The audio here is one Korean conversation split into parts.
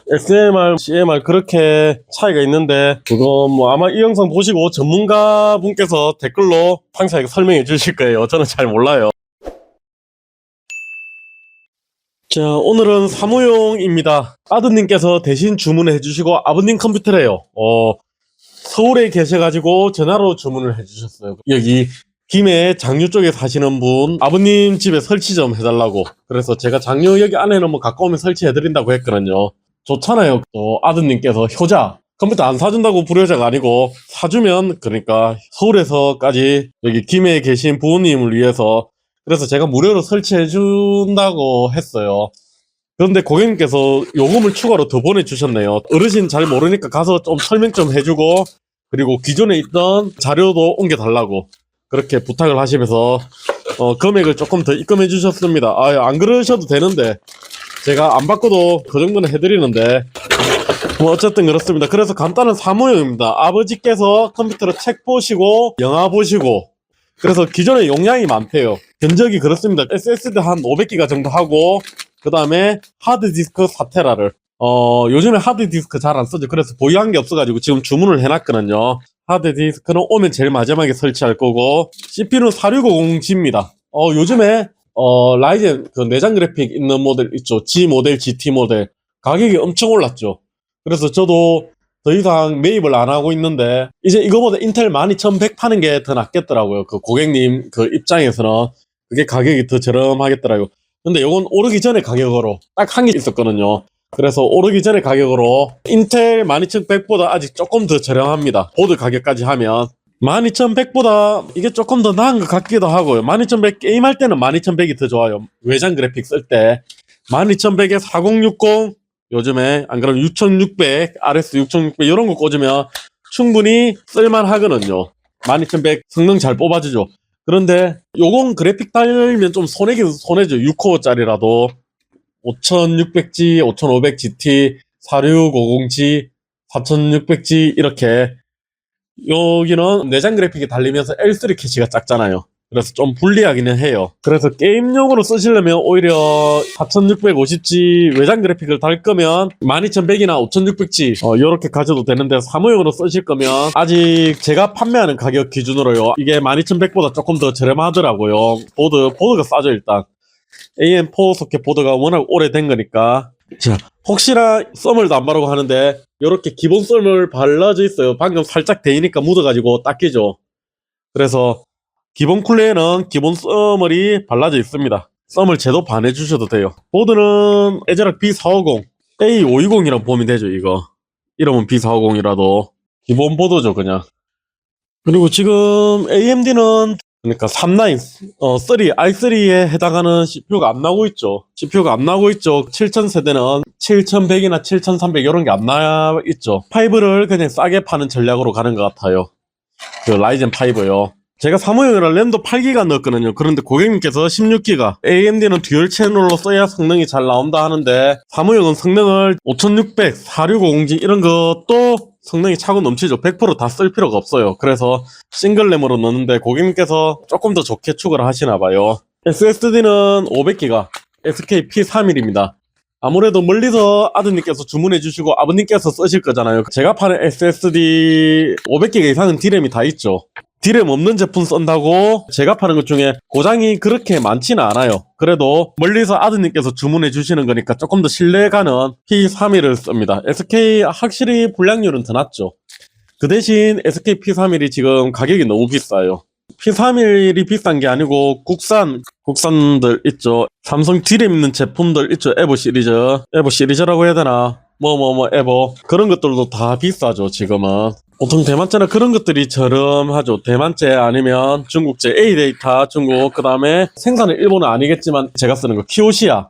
XMR, CMR 그렇게 차이가 있는데 그건 뭐 아마 이 영상 보시고 전문가 분께서 댓글로 상세하게 설명해 주실 거예요. 저는 잘 몰라요. 자, 오늘은 사무용입니다. 아드님께서 대신 주문해 주시고 아버님 컴퓨터래요. 서울에 계셔가지고 전화로 주문을 해 주셨어요. 여기 김해 장유 쪽에 사시는 분 아버님 집에 설치 좀 해달라고. 그래서 제가 장유 여기 안에는 뭐 가까우면 설치해 드린다고 했거든요. 좋잖아요. 또 아드님께서 효자 컴퓨터 안 사준다고 불효자가 아니고 사주면 그러니까 서울에서까지 여기 김해에 계신 부모님을 위해서 그래서 제가 무료로 설치해 준다고 했어요. 그런데 고객님께서 요금을 추가로 더 보내주셨네요. 어르신 잘 모르니까 가서 좀 설명 좀 해주고 그리고 기존에 있던 자료도 옮겨달라고 그렇게 부탁을 하시면서 금액을 조금 더 입금해 주셨습니다. 안 그러셔도 되는데 제가 안 받고도 그 정도는 해드리는데 뭐 어쨌든 그렇습니다. 그래서 간단한 사무용입니다. 아버지께서 컴퓨터로 책 보시고 영화 보시고 그래서 기존에 용량이 많대요. 견적이 그렇습니다. SSD 한 500기가 정도 하고 그 다음에 하드디스크 4테라를 요즘에 하드디스크 잘 안 쓰죠. 그래서 보유한 게 없어가지고 지금 주문을 해놨거든요. 하드디스크는 오면 제일 마지막에 설치할 거고 CPU는 4650G입니다. 요즘에 라이젠 그 내장 그래픽 있는 모델 있죠. G 모델, GT 모델 가격이 엄청 올랐죠. 그래서 저도 더 이상 매입을 안 하고 있는데 이제 이거보다 인텔 12100 파는 게 더 낫겠더라고요. 그 고객님 그 입장에서는 그게 가격이 더 저렴하겠더라고요. 근데 요건 오르기 전에 가격으로 딱 한 개 있었거든요. 그래서 오르기 전에 가격으로 인텔 12100보다 아직 조금 더 저렴합니다. 보드 가격까지 하면 12100보다 이게 조금 더 나은 것 같기도 하고요. 12100 게임할 때는 12100이 더 좋아요. 외장 그래픽 쓸 때 12100에 4060 요즘에 안 그러면 6600 RS 6600 이런 거 꽂으면 충분히 쓸만하거든요. 12100 성능 잘 뽑아주죠. 그런데 요건 그래픽 달면 좀 손해긴 손해죠. 6코어짜리라도 5600G, 5500GT, 4650G, 4600G 이렇게 여기는 내장 그래픽이 달리면서 L3 캐시가 작잖아요. 그래서 좀 불리하기는 해요. 그래서 게임용으로 쓰시려면 오히려 4650G 외장 그래픽을 달 거면 12100이나 5600G 이렇게 가져도 되는데 사무용으로 쓰실 거면 아직 제가 판매하는 가격 기준으로요. 이게 12100보다 조금 더 저렴하더라고요. 보드가 싸죠 일단. AM4 소켓 보드가 워낙 오래된 거니까. 자, 혹시나 썸을도 안 바르고 하는데 이렇게 기본 썸을 발라져 있어요. 방금 살짝 데이니까 묻어가지고 닦이죠. 그래서 기본 쿨러에는 기본 썸을이 발라져 있습니다. 썸을 제도 반해주셔도 돼요. 보드는 에즈락 B450 A520이라고 보면 되죠. 이거 이름은 B450이라도 기본 보드죠 그냥. 그리고 지금 AMD는 그러니까 3라인, 3, i3에 해당하는 CPU가 안 나오고 있죠. CPU가 안 나오고 있죠. 7000세대는 7100이나 7300 이런 게 안 나와 있죠. 5를 그냥 싸게 파는 전략으로 가는 것 같아요. 그 라이젠 5요. 제가 사무용이라 램도 8기가 넣었거든요. 그런데 고객님께서 16기가 AMD는 듀얼 채널로 써야 성능이 잘 나온다 하는데 사무용은 성능을 5600, 4650G 이런 것도 성능이 차고 넘치죠. 100% 다 쓸 필요가 없어요. 그래서 싱글 램으로 넣는데 고객님께서 조금 더 좋게 추구를 하시나 봐요. SSD는 500기가 SK P31입니다. 아무래도 멀리서 아드님께서 주문해 주시고 아버님께서 쓰실 거잖아요. 제가 파는 SSD 500기가 이상은 D램이 다 있죠. D램 없는 제품 쓴다고 제가 파는 것 중에 고장이 그렇게 많지는 않아요. 그래도 멀리서 아드님께서 주문해 주시는 거니까 조금 더 신뢰가는 P31을 씁니다. SK 확실히 불량률은 더 낮죠. 그 대신 SK P31이 지금 가격이 너무 비싸요. P31이 비싼 게 아니고 국산들 있죠. 삼성 D램 있는 제품들 있죠. 에보 시리즈라고 해야 되나? 에보 그런 것들도 다 비싸죠. 지금은 보통 대만제나 그런 것들이 저렴하죠. 대만제 아니면 중국제 A데이터 중국 그 다음에 생산은 일본은 아니겠지만 제가 쓰는 거 키오시아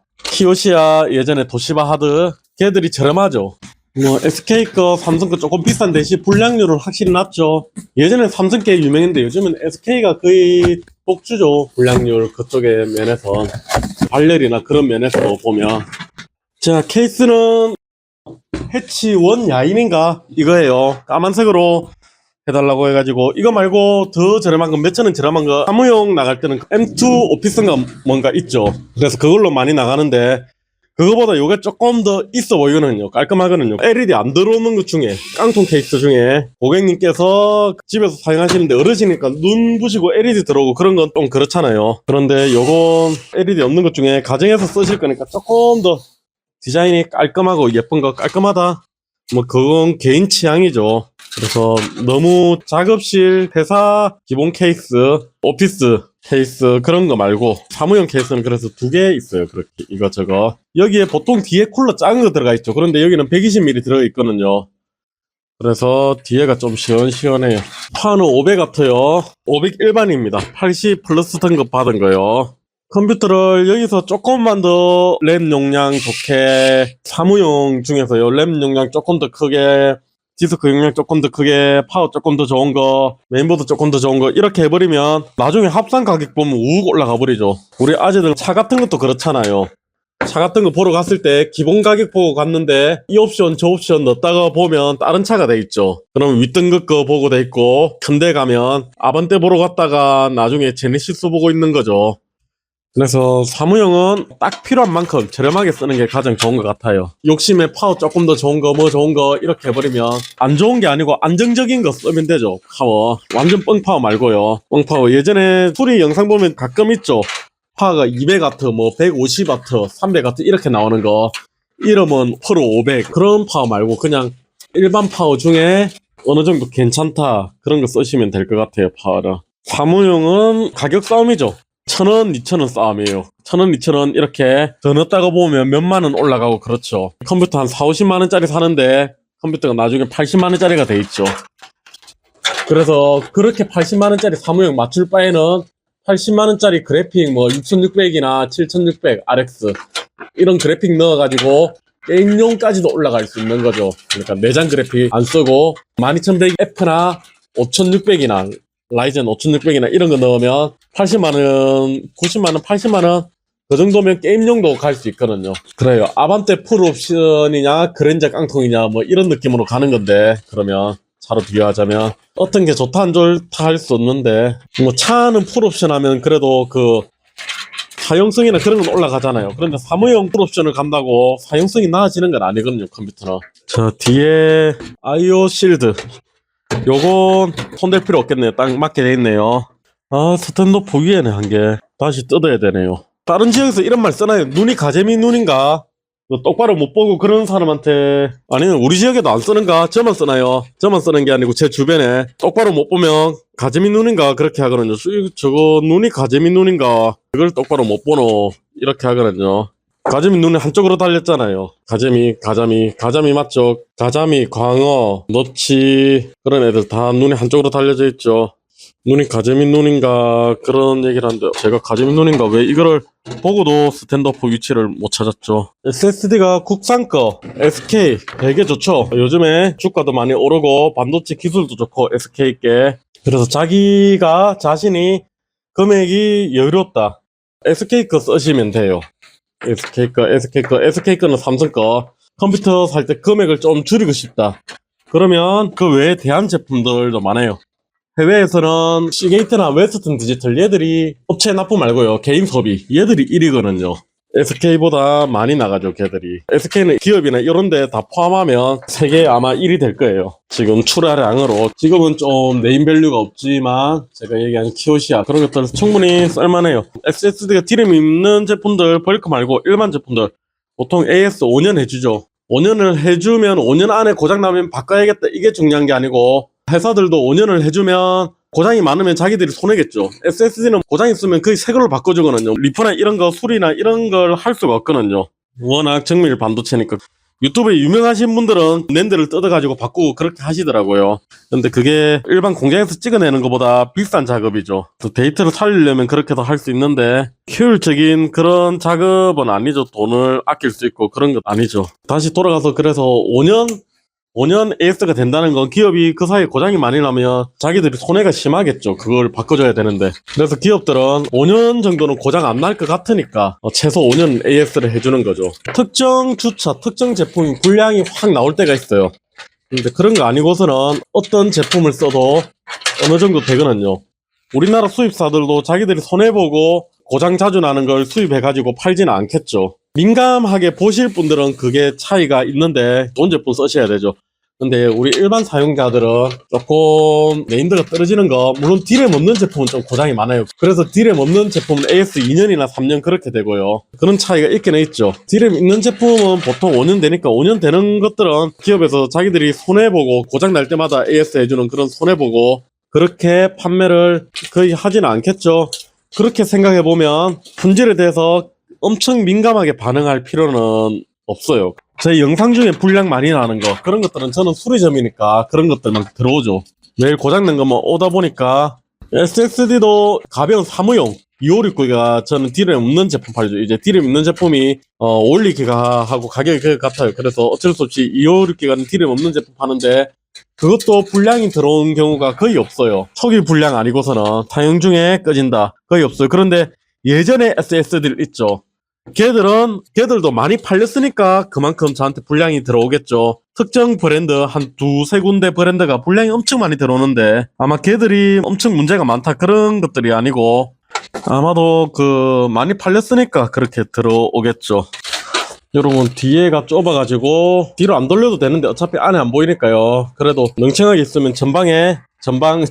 예전에 도시바 하드 걔들이 저렴하죠. SK 거 삼성 거 조금 비싼 대신 불량률은 확실히 낮죠. 예전에 삼성 게 유명했는데 요즘은 SK가 거의 독주죠. 불량률 그쪽의 면에서 발열이나 그런 면에서 보면. 자, 케이스는 해치 원 야인인가 이거예요. 까만색으로 해달라고 해가지고 이거 말고 더 저렴한 거 몇천원 저렴한 거 사무용 나갈 때는 M2 오피스인가 뭔가 있죠. 그래서 그걸로 많이 나가는데 그거보다 요게 조금 더 있어 보이거든요. 깔끔하거든요. LED 안 들어오는 것 중에, 깡통 케이스 중에 고객님께서 집에서 사용하시는데 어르시니까 눈 부시고 LED 들어오고 그런 건 좀 그렇잖아요. 그런데 요건 LED 없는 것 중에 가정에서 쓰실 거니까 조금 더 디자인이 깔끔하고 예쁜 거, 깔끔하다, 뭐 그건 개인 취향이죠. 그래서 너무 작업실, 회사 기본 케이스, 오피스 케이스 그런 거 말고 사무용 케이스는 그래서 2개 있어요. 그렇게 이것저것. 여기에 보통 뒤에 쿨러 작은 거 들어가 있죠. 그런데 여기는 120mm 들어가 있거든요. 그래서 뒤에가 좀 시원시원해요. 파는 500W요. 500 일반입니다. 80 플러스 등급 받은 거요. 컴퓨터를 여기서 조금만 더 램 용량 좋게, 사무용 중에서요, 램 용량 조금 더 크게, 디스크 용량 조금 더 크게, 파워 조금 더 좋은 거, 메인보드 조금 더 좋은 거 이렇게 해버리면 나중에 합산 가격 보면 우욱 올라가 버리죠. 우리 아재들 차 같은 것도 그렇잖아요. 차 같은 거 보러 갔을 때 기본 가격 보고 갔는데 이 옵션 저 옵션 넣었다가 보면 다른 차가 돼 있죠. 그럼 윗등급 거 보고 돼 있고, 큰데 가면 아반떼 보러 갔다가 나중에 제네시스 보고 있는 거죠. 그래서 사무용은 딱 필요한 만큼 저렴하게 쓰는 게 가장 좋은 것 같아요. 욕심에 파워 조금 더 좋은 거, 뭐 좋은 거 이렇게 해버리면 안 좋은 게 아니고 안정적인 거 쓰면 되죠. 파워 완전 뻥파워 말고요. 뻥파워 예전에 수리 영상 보면 가끔 있죠. 파워가 200W, 뭐 150W, 300W 이렇게 나오는 거, 이름은 프로 500, 그런 파워 말고 그냥 일반 파워 중에 어느 정도 괜찮다 그런 거 쓰시면 될 것 같아요. 파워를. 사무용은 가격 싸움이죠. 1,000원, 2,000원 싸움이에요. 1,000원, 2,000원 이렇게 더 넣었다가 보면 몇만 원 올라가고 그렇죠. 컴퓨터 한 4, 50만 원짜리 사는데 컴퓨터가 나중에 80만 원짜리가 돼 있죠. 그래서 그렇게 80만 원짜리 사무용 맞출 바에는 80만 원짜리 그래픽 뭐 6600이나 7600 RX 이런 그래픽 넣어가지고 게임용까지도 올라갈 수 있는 거죠. 그러니까 내장 그래픽 안 쓰고 12100F나 5600이나 라이젠 5600이나 이런 거 넣으면 80만원, 90만원, 80만원 그 정도면 게임용도 갈 수 있거든요. 그래요. 아반떼 풀옵션이냐 그랜저 깡통이냐 뭐 이런 느낌으로 가는 건데, 그러면 차로 비교하자면 어떤 게 좋다 안 좋다 할 수 없는데, 뭐 차는 풀옵션 하면 그래도 그 사용성이나 그런 건 올라가잖아요. 그런데 사무용 풀옵션을 간다고 사용성이 나아지는 건 아니거든요, 컴퓨터는. 저 뒤에 IO 실드, 요건 손댈 필요 없겠네요. 딱 맞게 돼 있네요. 아, 스탠드오프 위에는 한 개 다시 뜯어야 되네요. 다른 지역에서 이런 말 쓰나요? 눈이 가재미 눈인가? 똑바로 못 보고 그런 사람한테, 아니면 우리 지역에도 안 쓰는가? 저만 쓰나요? 저만 쓰는 게 아니고 제 주변에 똑바로 못 보면 가재미 눈인가 그렇게 하거든요. 저거 눈이 가재미 눈인가? 그걸 똑바로 못 보노 이렇게 하거든요. 가자미 눈이 한쪽으로 달렸잖아요. 가자미 맞죠? 가자미, 광어, 너치 그런 애들 다 눈이 한쪽으로 달려져 있죠. 눈이 가재미 눈인가 그런 얘기를 하는데, 제가 가재미 눈인가 왜 이거를 보고도 스탠드오프 위치를 못 찾았죠. SSD가 국산 거 SK 되게 좋죠. 요즘에 주가도 많이 오르고 반도체 기술도 좋고 SK께, 그래서 자신이 금액이 여유롭다 SK 거 쓰시면 돼요. SK 거는 삼성 거. 컴퓨터 살 때 금액을 좀 줄이고 싶다 그러면 그 외에 대한 제품들도 많아요. 해외에서는 시게이트나 웨스턴 디지털, 얘들이 업체 납부 말고요, 개인 소비, 얘들이 1위거든요. SK보다 많이 나가죠, 걔들이. SK는 기업이나 이런 데 다 포함하면 세계 아마 1위 될 거예요. 지금 출하량으로. 지금은 좀 네임밸류가 없지만 제가 얘기한 키오시아 그런 것들은 충분히 쓸만해요. SSD가 디램 있는 제품들, 벌크 말고 일반 제품들 보통 AS 5년 해주죠. 5년을 해주면 5년 안에 고장 나면 바꿔야겠다 이게 중요한 게 아니고, 회사들도 5년을 해주면 고장이 많으면 자기들이 손해겠죠. SSD는 고장 있으면 거의 새 걸로 바꿔주거든요. 리프나 이런 거 수리나 이런 걸 할 수가 없거든요. 워낙 정밀 반도체니까. 유튜브에 유명하신 분들은 낸드를 뜯어가지고 바꾸고 그렇게 하시더라고요. 근데 그게 일반 공장에서 찍어내는 것보다 비싼 작업이죠. 데이터를 살리려면 그렇게도 할 수 있는데 효율적인 그런 작업은 아니죠. 돈을 아낄 수 있고 그런 건 아니죠. 다시 돌아가서, 그래서 5년 AS가 된다는 건 기업이 그 사이에 고장이 많이 나면 자기들이 손해가 심하겠죠. 그걸 바꿔줘야 되는데. 그래서 기업들은 5년 정도는 고장 안 날 것 같으니까 최소 5년 AS를 해주는 거죠. 특정 주차, 특정 제품이 불량이 확 나올 때가 있어요. 근데 그런 거 아니고서는 어떤 제품을 써도 어느 정도 되거든요. 우리나라 수입사들도 자기들이 손해보고 고장 자주 나는 걸 수입해가지고 팔지는 않겠죠. 민감하게 보실 분들은 그게 차이가 있는데 좋은 제품 쓰셔야 되죠. 근데 우리 일반 사용자들은 조금 네임드가 떨어지는 거, 물론 딜에 없는 제품은 좀 고장이 많아요. 그래서 딜에 없는 제품은 AS 2년이나 3년 그렇게 되고요. 그런 차이가 있긴 있죠. 딜에 있는 제품은 보통 5년 되니까 5년 되는 것들은 기업에서 자기들이 손해보고 고장 날 때마다 AS 해주는 그런 손해보고 그렇게 판매를 거의 하지는 않겠죠. 그렇게 생각해보면 품질에 대해서 엄청 민감하게 반응할 필요는 없어요. 제 영상 중에 불량 많이 나는 거 그런 것들은 저는 수리점이니까 그런 것들만 들어오죠. 매일 고장난 것만 오다 보니까 SSD도 가벼운 사무용 2569가 저는 딜에 없는 제품 팔죠. 이제 딜에 있는 제품이 512기가하고 가격이 그 같아요. 그래서 어쩔 수 없이 2569기가는 딜에 없는 제품 파는데 그것도 불량이 들어온 경우가 거의 없어요. 초기 불량 아니고서는 사용 중에 꺼진다 거의 없어요. 그런데 예전에 SSD들 있죠. 걔들도 많이 팔렸으니까 그만큼 저한테 불량이 들어오겠죠. 특정 브랜드 한 두세 군데 브랜드가 불량이 엄청 많이 들어오는데 아마 걔들이 엄청 문제가 많다 그런 것들이 아니고 아마도 많이 팔렸으니까 그렇게 들어오겠죠. 여러분 뒤에가 좁아가지고 뒤로 안 돌려도 되는데 어차피 안에 안 보이니까요. 그래도 멍청하게 있으면 전방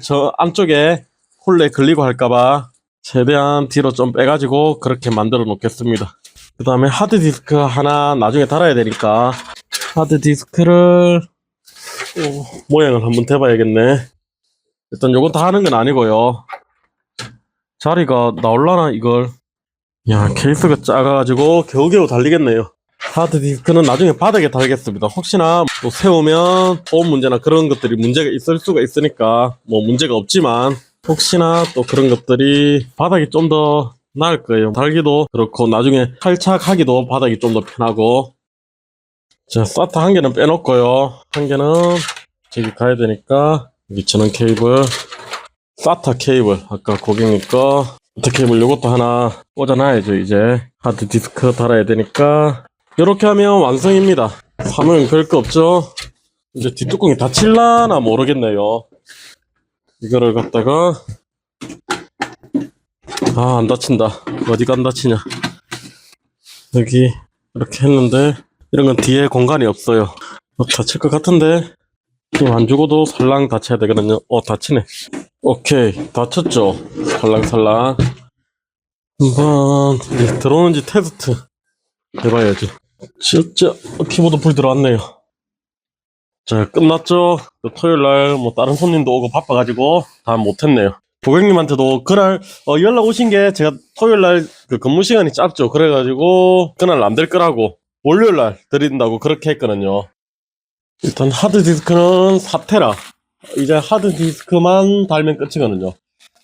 저 안쪽에 홀레 걸리고 할까봐 최대한 뒤로 좀 빼가지고 그렇게 만들어 놓겠습니다. 그 다음에 하드디스크 하나 나중에 달아야 되니까 하드디스크를 모양을 한번 대봐야겠네. 일단 요건 다 하는 건 아니고요. 자리가 나올라나 이걸. 야, 케이스가 작아가지고 겨우겨우 달리겠네요. 하드디스크는 나중에 바닥에 달겠습니다. 혹시나 또 세우면 보온 문제나 그런 것들이 문제가 있을 수가 있으니까 뭐 문제가 없지만 혹시나 또 그런 것들이 바닥이 좀 더 나을 거예요. 달기도 그렇고 나중에 탈착하기도 바닥이 좀 더 편하고. 자, SATA 한 개는 빼놓고요. 한 개는 저기 가야 되니까 위치는 케이블, SATA 케이블 아까 고객님 거 SATA 케이블 요것도 하나 꽂아놔야죠. 이제 하드디스크 달아야 되니까 이렇게 하면 완성입니다. 사무용 별거 없죠. 이제 뒷뚜껑이 닫힐라나 모르겠네요. 이거를 갖다가 안 닫힌다. 어디가 안 닫히냐. 여기 이렇게 했는데 이런 건 뒤에 공간이 없어요. 닫힐 것 같은데 힘 안 주고도 살랑 닫혀야 되거든요. 닫히네. 오케이, 닫혔죠. 살랑살랑. 한번 들어오는지 테스트 해봐야지. 진짜 키보드 불 들어왔네요. 자, 끝났죠. 토요일날 뭐 다른 손님도 오고 바빠가지고 다 못했네요. 고객님한테도 그날 연락 오신 게 제가 토요일날 그 근무 시간이 짧죠. 그래가지고 그날 안 될 거라고 월요일날 드린다고 그렇게 했거든요. 일단 하드디스크는 4테라. 이제 하드디스크만 달면 끝이거든요.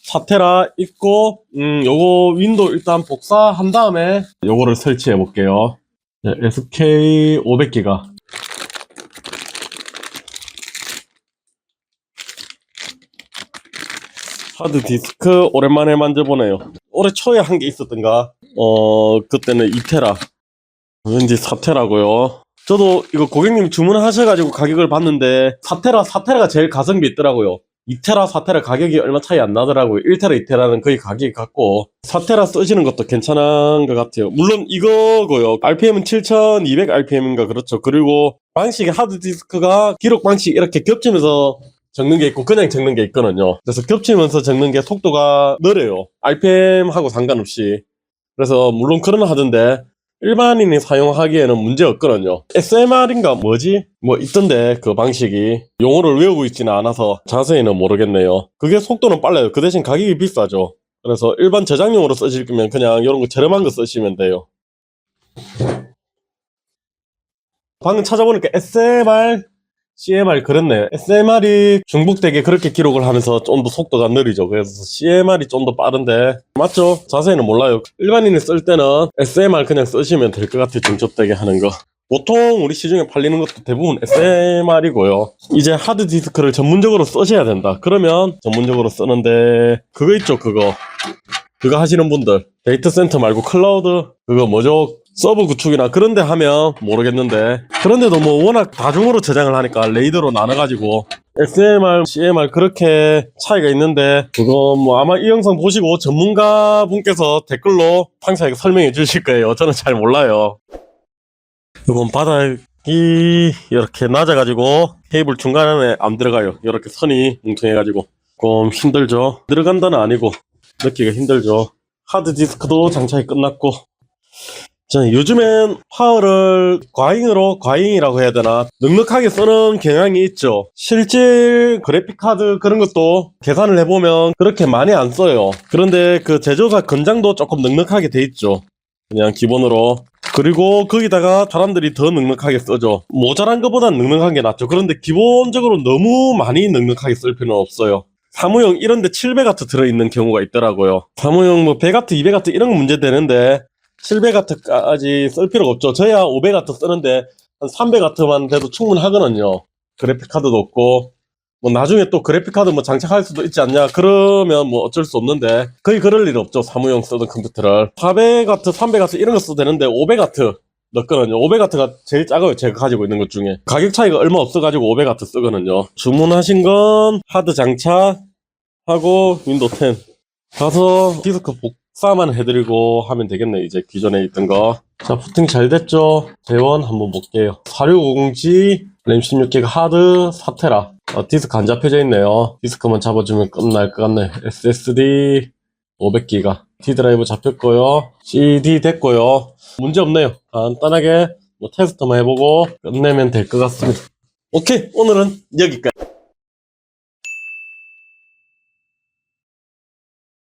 4테라 있고 요거 윈도우 일단 복사한 다음에 요거를 설치해 볼게요. SK 500기가. 하드디스크 오랜만에 만져보네요. 올해 초에 한 게 있었던가? 그때는 2테라. 왠지 4테라고요. 저도 이거 고객님 주문하셔가지고 가격을 봤는데 4테라가 제일 가성비 있더라고요. 2테라, 4테라 가격이 얼마 차이 안 나더라고요. 1테라, 2테라는 거의 가격이 같고 4테라 쓰시는 것도 괜찮은 것 같아요. 물론 이거고요. RPM은 7200rpm인가 그렇죠. 그리고 방식의 하드디스크가 기록 방식 이렇게 겹치면서 적는 게 있고 그냥 적는 게 있거든요. 그래서 겹치면서 적는 게 속도가 느려요. RPM하고 상관없이. 그래서 물론 그런 하던데 일반인이 사용하기에는 문제 없거든요. SMR인가 뭐지? 뭐 있던데 그 방식이 용어를 외우고 있지는 않아서 자세히는 모르겠네요. 그게 속도는 빨라요. 그 대신 가격이 비싸죠. 그래서 일반 저장용으로 쓰실 거면 그냥 이런 거 저렴한 거 쓰시면 돼요. 방금 찾아보니까 SMR, CMR 그렇네요. SMR이 중복되게 그렇게 기록을 하면서 좀 더 속도가 느리죠. 그래서 CMR이 좀 더 빠른데 맞죠? 자세히는 몰라요. 일반인이 쓸 때는 SMR 그냥 쓰시면 될 것 같아요. 중첩되게 하는 거. 보통 우리 시중에 팔리는 것도 대부분 SMR이고요. 이제 하드디스크를 전문적으로 쓰셔야 된다. 그러면 전문적으로 쓰는데 그거 있죠. 그거 하시는 분들 데이터 센터 말고 클라우드 그거 뭐죠? 서버 구축이나 그런데 하면 모르겠는데 그런데도 뭐 워낙 다중으로 저장을 하니까 레이더로 나눠가지고 SMR, CMR 그렇게 차이가 있는데 그거 뭐 아마 이 영상 보시고 전문가 분께서 댓글로 상세하게 설명해 주실 거예요. 저는 잘 몰라요. 이건 바닥이 이렇게 낮아가지고 케이블 중간에 안 들어가요. 이렇게 선이 뭉퉁해가지고 좀 힘들죠. 들어간다는 아니고 넣기가 힘들죠. 하드디스크도 장착이 끝났고, 저는 요즘엔 파워를 과잉이라고 해야 되나, 넉넉하게 쓰는 경향이 있죠. 실질 그래픽카드 그런 것도 계산을 해보면 그렇게 많이 안 써요. 그런데 그 제조사 건장도 조금 넉넉하게 돼 있죠. 그냥 기본으로. 그리고 거기다가 사람들이 더 넉넉하게 쓰죠. 모자란 것보단 넉넉한 게 낫죠. 그런데 기본적으로 너무 많이 넉넉하게 쓸 필요는 없어요. 사무용 이런데 700W 들어있는 경우가 있더라고요. 사무용 뭐 100W, 200W 이런 건 문제되는데 700W까지 쓸 필요가 없죠. 저야 500W 쓰는데 한 300W만 돼도 충분하거든요. 그래픽카드도 없고 뭐 나중에 또 그래픽카드 뭐 장착할 수도 있지 않냐, 그러면 뭐 어쩔 수 없는데 거의 그럴 일 없죠. 사무용 쓰던 컴퓨터를 400W, 300W 이런 거 써도 되는데 500W 넣거든요. 500W가 제일 작아요. 제가 가지고 있는 것 중에. 가격 차이가 얼마 없어가지고 500W 쓰거든요. 주문하신 건 하드 장착하고 윈도우 10 가서 디스크 복사만 해드리고 하면 되겠네. 이제 기존에 있던 거. 자, 부팅 잘 됐죠? 재원 한번 볼게요. 4650G 램 16GB 하드 4테라. 디스크 안 잡혀져 있네요. 디스크만 잡아주면 끝날 것 같네. SSD 500GB. D드라이브 잡혔고요. CD 됐고요. 문제 없네요. 간단하게 뭐 테스트만 해보고 끝내면 될 것 같습니다. 오케이, 오늘은 여기까지.